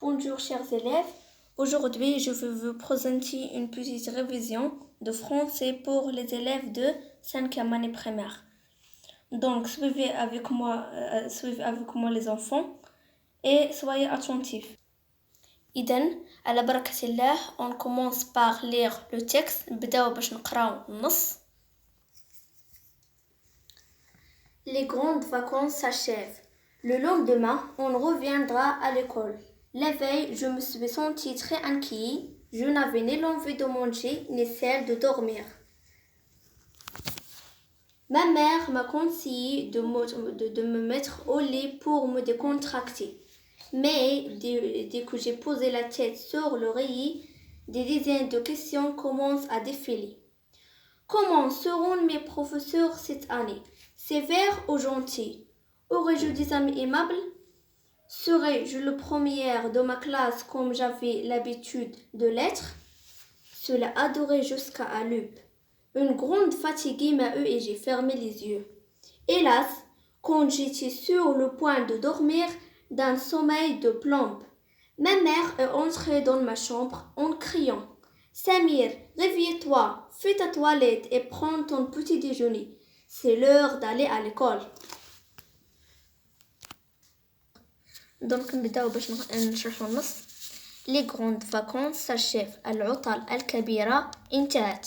Bonjour chers élèves, aujourd'hui je vais vous présenter une petite révision de français pour les élèves de 5e année primaire. Donc suivez avec moi les enfants et soyez attentifs. إذن على بركة الله on commence par lire le texte. نبداو باش نقراو النص. Les grandes vacances s'achèvent. Le lendemain, on reviendra à l'école. La veille, je me suis sentie très inquiète. Je n'avais ni l'envie de manger, ni celle de dormir. Ma mère m'a conseillé de me mettre au lit pour me décontracter. Mais dès que j'ai posé la tête sur l'oreiller, des dizaines de questions commencent à défiler. Comment seront mes professeurs cette année? Sévères ou gentils? Aurais-je des amis aimables? Serais-je le premier de ma classe comme j'avais l'habitude de l'être? Cela adorait jusqu'à l'aube. Une grande fatigue m'a eu et j'ai fermé les yeux. Hélas, quand j'étais sur le point de dormir d'un sommeil de plomb, ma mère est entrée dans ma chambre en criant « Samir, réveille-toi, fais ta toilette et prends ton petit déjeuner. C'est l'heure d'aller à l'école. » Donc نبداو باش نشرحو النص. Les grandes vacances s'achèvent. العطل الكبيرة انتهت.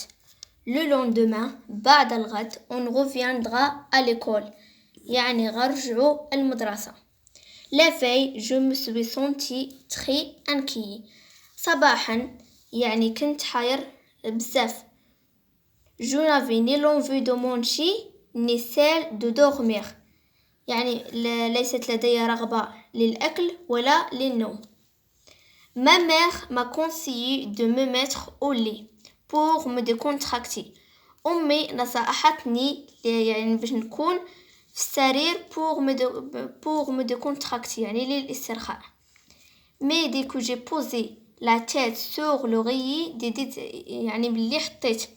Le lendemain بعد الغد on reviendra à l'école. يعني غنرجعو المدرسة. La veille je me suis sentie très inquiète. صباحا يعني كنت حاير بزاف. Je n'avais ni l'envie de manger ni celle de dormir. يعني ليست لدي رغبة للأكل ولا للنوم. Ma mère m'a conseillé de me mettre au lit pour me décontracter. أمي نصحتني يعني باش نكون في السرير pour me décontracter يعني للاسترخاء. Mais dès que j'ai posé la tête sur l'oreiller يعني باللي حطيت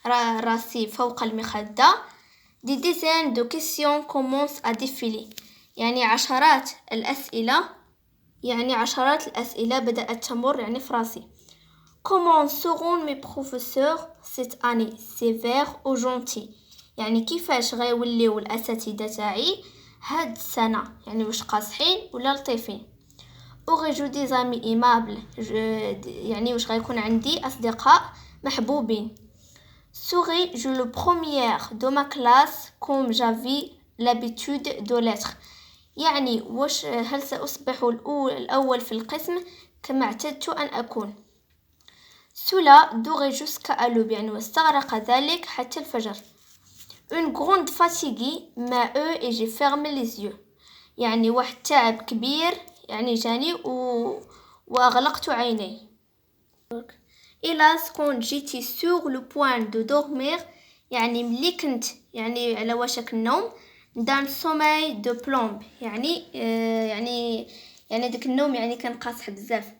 راسي فوق المخدة des dizaines de questions commencent à défiler. يعني عشرات الأسئلة بدأت تمر يعني في راسي. Comment seront mes professeurs cette année? Sévères ou gentils? يعني كيفاش غيوليو الأساتذة تاعي هاد السنة؟ يعني واش قاصحين ولا لطيفين؟ Aurais-je des amis aimables? يعني واش غيكون عندي أصدقاء محبوبين؟ Serais-je le premier de ma classe comme j'avais l'habitude de l'être? يعني واش هل سأصبح الأول في القسم كما اعتدت أن أكون؟ Cela durait jusqu'à l'aube يعني واستغرق ذلك حتى الفجر. Une grande fatigue m'a eu et j'ai fermé les yeux. يعني واحد تعب كبير يعني جاني وأغلقت عيني. Hélas, quand j'étais sur le point de dormir, يعني ملي كنت يعني على وشك النوم d'un sommeil de plomb يعني داك النوم يعني كان قاصح بزاف.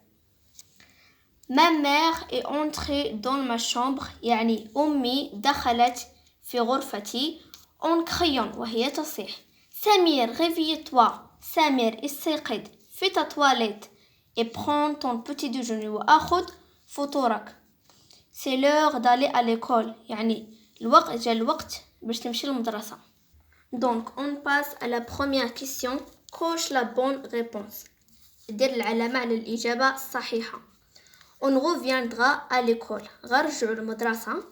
Ma mère est entrée dans ma chambre يعني أمي دخلت في غرفتي en criant وهي تصيح سمير réveille-toi سمير استيقظ fais ta toilette et prends ton petit déjeuner وأخذ فطورك. C'est l'heure d'aller à l'école يعني جاء الوقت باش تمشي للمدرسة. Donc on passe à la première question. Coche la bonne réponse. دير العلامة على الإجابة الصحيحة. On reviendra à l'école. غنرجعو للمدرسة.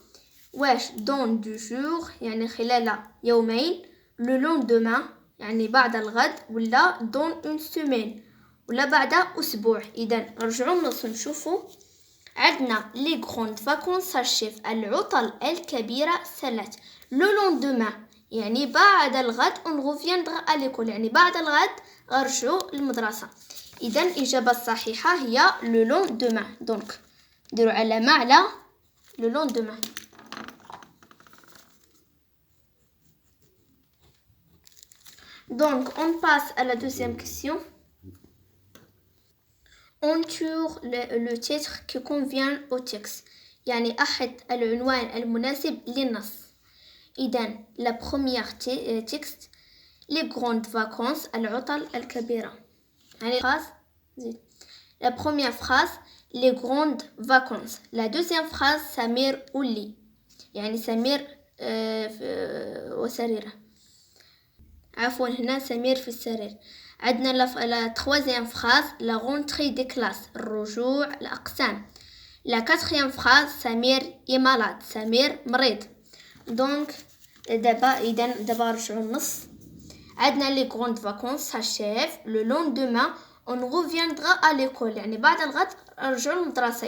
واش dans 2 jours يعني خلال يومين. Le lendemain يعني بعد الغد ولا dans 1 semaine ولا بعد أسبوع. إذن نرجعو النص نشوفو. عندنا les grandes vacances s'achèvent. العطل الكبيرة سالت. Le lendemain يعني بعد الغد on reviendra à l'école يعني بعد الغد غنرجعو للمدرسة. إذن الإجابة الصحيحة هي le lendemain. donc نديرو علامة على le lendemain. Donc on passe à la deuxième question. Entoure le titre qui convient au texte. يعني أحد العنوان المناسب للنص. إذن la première texte les grandes vacances العطل الكبيرة يعني خاص زيد. La première phrase, les grandes vacances. La deuxième phrase, سمير ولي. يعني سمير وسريره. عفوا هنا سمير في السرير. عندنا la troisième phrase, la rentrée des classes. الرجوع الأقسام. La quatrième phrase, سمير est malade. سمير مريض. Donc دابا نرجعو للنص. عندنا les grandes vacances s'achèvent. Le lendemain on reviendra à l'école. يعني بعد الغد نرجعو للمدرسة.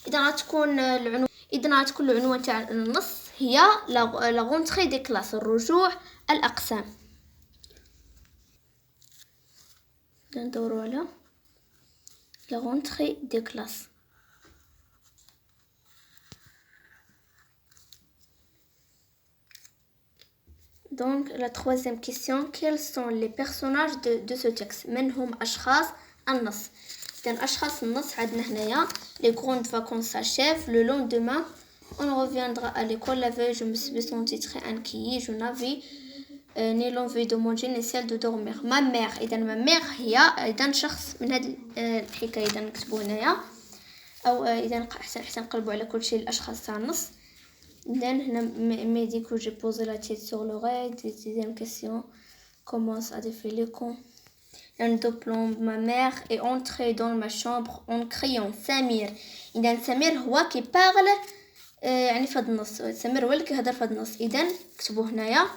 إذا غتكون العنوان تاع النص هي la rentrée des classes. الرجوع الأقسام. ندورو على la rentrée des classes. Donc la troisième question, quels sont les personnages de ce texte? من هم أشخاص النص. إذن أشخاص النص عندنا هنايا les grandes vacances s'achèvent. Le lendemain on reviendra à l'école. La veille je me suis sentie très inquiet. Je n'avais ni l'envie de manger ni celle de dormir. Ma mère. إذن ma mère هي إذن شخص من هذه الحكاية. إذن نكتبو هنايا أو إذن حتى نقلبو على كل شيء الأشخاص تاع النص. Then, me dit que j'ai posé la tête sur l'oreille. Deuxième question, commence à défiler quand un diplôme. Ma mère est entrée dans ma chambre en criant سمير. إذا سمير هو كي parle يعني في هذا النص. سمير هو اللي كيهضر في هذا النص. إذا كتبوا هنايا.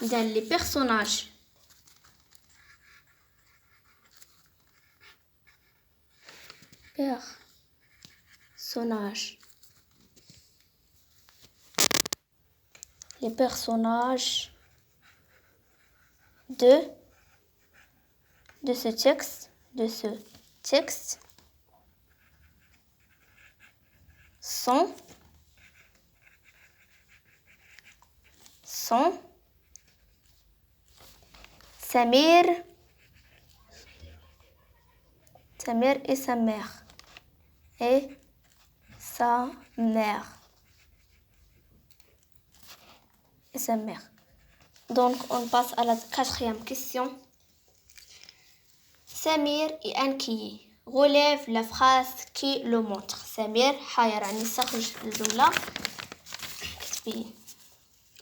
إذا les personnages les personnages de ce texte sont Samir et sa mère. Donc, on passe à la quatrième question. Samir est inquiet. Relève la phrase qui le montre. Samir حاير يعني استخرج الجملة. كتبي.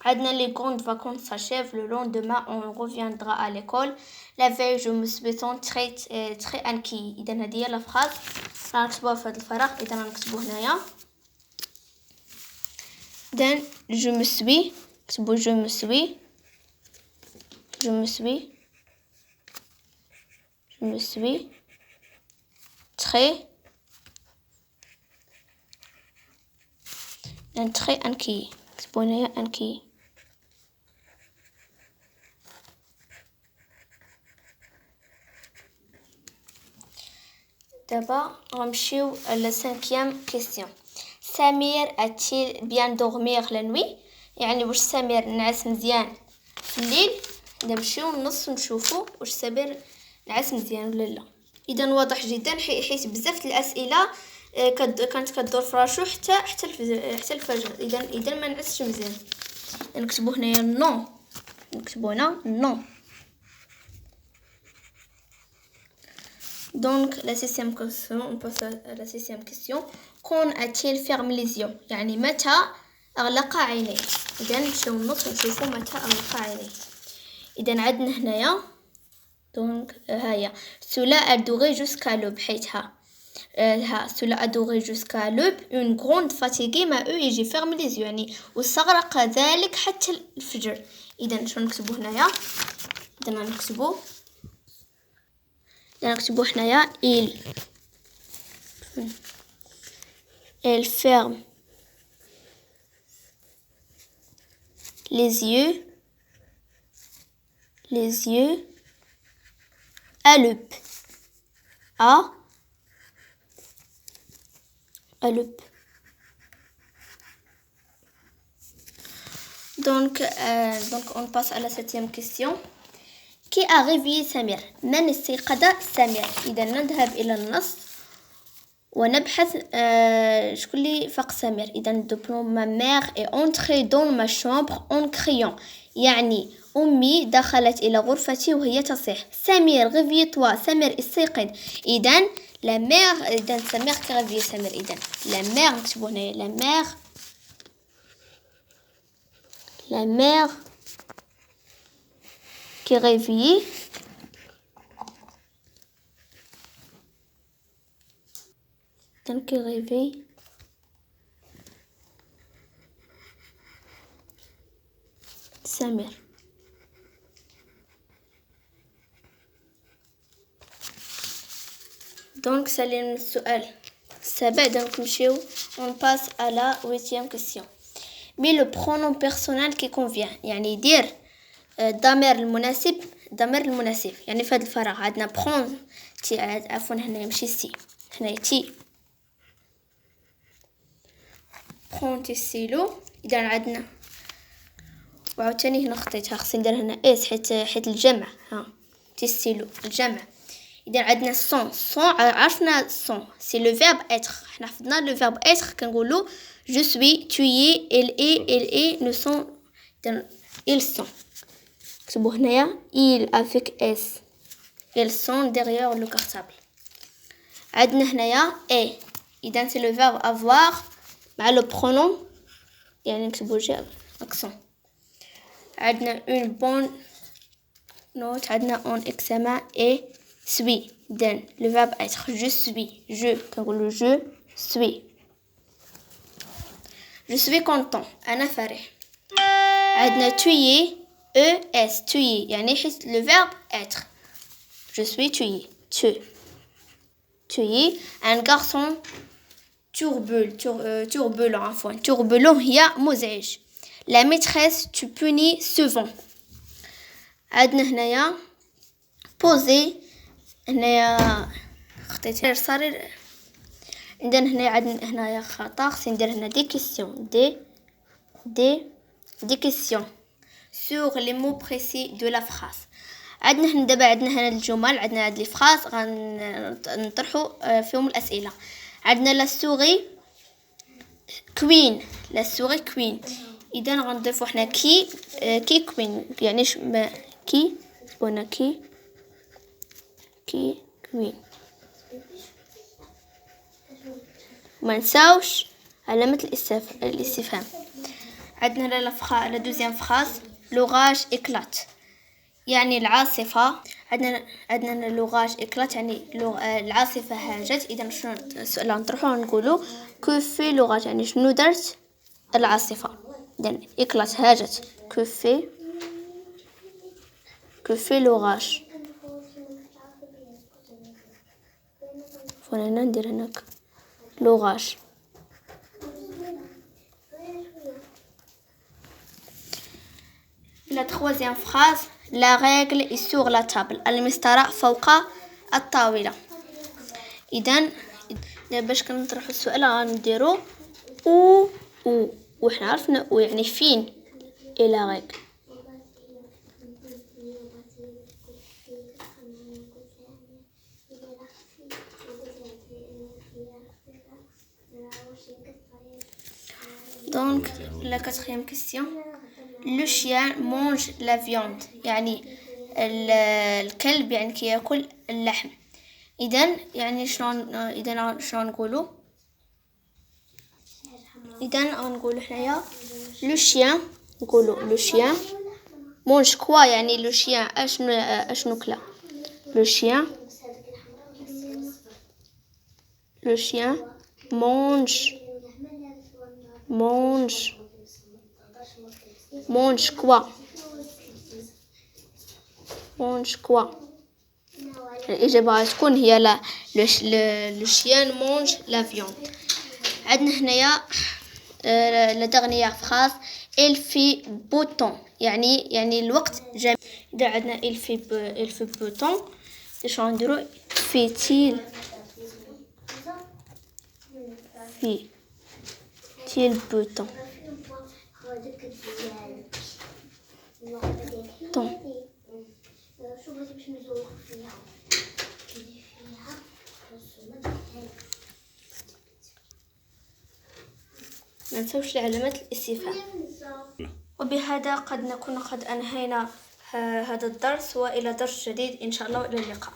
عندنا les grandes vacances s'achèvent. Le lendemain, on reviendra à l'école. La veille, je me suis sentie très inquiet. إذا هذه هي la phrase. غنكتبوها في هذا الفراغ. إذا غنكتبو هنايا. Then je me suis très inquiet. كتبو هنايا inquiet. D'abord, غنمشيو à la cinquième question. سمير a-t-il bien dormir la nuit؟ يعني واش سمير نعس مزيان في الليل؟ نمشيو للنص ونشوفو واش سمير نعس مزيان ولا لا. اذا واضح جدا حيت بزاف الاسئله كانت كدور فراشو حتى الفجر. اذا ما نعسش مزيان. نكتبو هنايا نو. نكتبو هنا نو. Donc, la sixième question, on passe à la sixième question. Quand a-t-il fermé les yeux؟ يعني متى أغلق عينيه؟ إذا نمشيو النص ونشوفو متى أغلق عينيه. إذا عندنا هنايا donc هاهي cela a duré jusqu'à l'aube حيتها cela a duré jusqu'à l'aube. Une grande fatiguée m'a eu et j'ai fermé les yeux. يعني واستغرق ذلك حتى الفجر. إذا شنو نكتبو هنايا؟ إذا نكتبو هنايا elle ferme les yeux à l'aube. Donc on passe à la septième question. Qui a réveillé Samir؟ من استيقظ سمير؟ إذا نذهب إلى النص ونبحث شكون اللي فاق سمير. إذا دوبلوم ma mère est entrée dans ma chambre en criant. يعني أمي دخلت إلى غرفتي وهي تصيح سمير غيفي توا، سمير استيقظ. إذن لا مير، إذن سمير كي غيفي سمير، إذن لا مير نكتبو هنايا لا مير كي غيفي كي غيفي سمير. دونك سالينا السؤال السابع. دونك نمشيو on passe à la 8e question. mais le pronom personnel qui convient يعني يدير الضمير المناسب يعني في هذا الفراغ عندنا برون تي، عفوا هنا ماشي سي، هنا تي برون تي ستيلو. اذا عندنا وعاوتاني هنا خطيتها، خصني ندير هنا اس حيت الجمع، ها تي ستيلو الجمع. اذا عندنا سون عرفنا سون سي لو فيرب اتر، حنا حفظنا لو فيرب اتر كنقولوا je suis, tu es, elle est, nous sont, ils sont. كتبوا هنايا il avec s. ils sont derrière le cartable. عندنا هنايا et. إذا c'est le verbe avoir مع le pronom يعني نكتبوا جي accent. عندنا une bonne note، عندنا un examen et suis. إذا le verbe être je suis، كنقولوا je suis. je suis content، أنا فرح. عندنا tu es es، tu es يعني حيت le verbe être. je suis، tu es un garçon turbulent عفوا turbulent هي مزعج. la maîtresse tu punis souvent. عندنا هنايا poser، هنايا خطيت صار عندنا هنا، عندنا هنايا خطأ، خصني ندير هنا دي كيسيون دي كيسيون sur les mots précis de la phrase. عندنا هنا دابا عندنا هنا الجمل، عندنا هاد لي فراز غنطرحوا فيهم الأسئلة. عندنا لا سوغي كوين، إذا غنضيفوا حنا كي كوين يعني كي هنا كي كوين. ما نساوش علامة الاستفهام. عندنا لا دوزيام فراز لوغاج إكلات يعني العاصفة. عندنا لوغاج إكلات يعني العاصفة هاجت. إذا شنو السؤال نطرحوه نقولوا كوفي لوغاج يعني شنو درت العاصفة. إذا إكلات هاجت كوفي لوغاج. فهنا ندير هناك لوغاج. La troisième phrase la règle est sur la table، المسطرة فوق الطاولة. إذن باش كنطرحوا السؤال غنديرو او وحنا عرفنا او يعني فين إلى règle. Donc la quatrième question. le chien mange la viande يعني الكلب يعني كياكل اللحم. إذن يعني شنو نقولوا؟ إذن غنقولوا حنايا le chien، نقولوا le chien mange quoi يعني le chien أشنو كلا. le chien mange quoi. الإجابة تكون هي لا le chien mange la viande. عندنا هنايا la dernière phrase il fait beau temps يعني الوقت جميل. إذا عندنا il fait beau temps ايش غنديرو fait-il beau temps. ما نساوش علامات الاستفهام. وبهذا قد نكون قد أنهينا هذا الدرس، وإلى درس جديد إن شاء الله، وإلى اللقاء.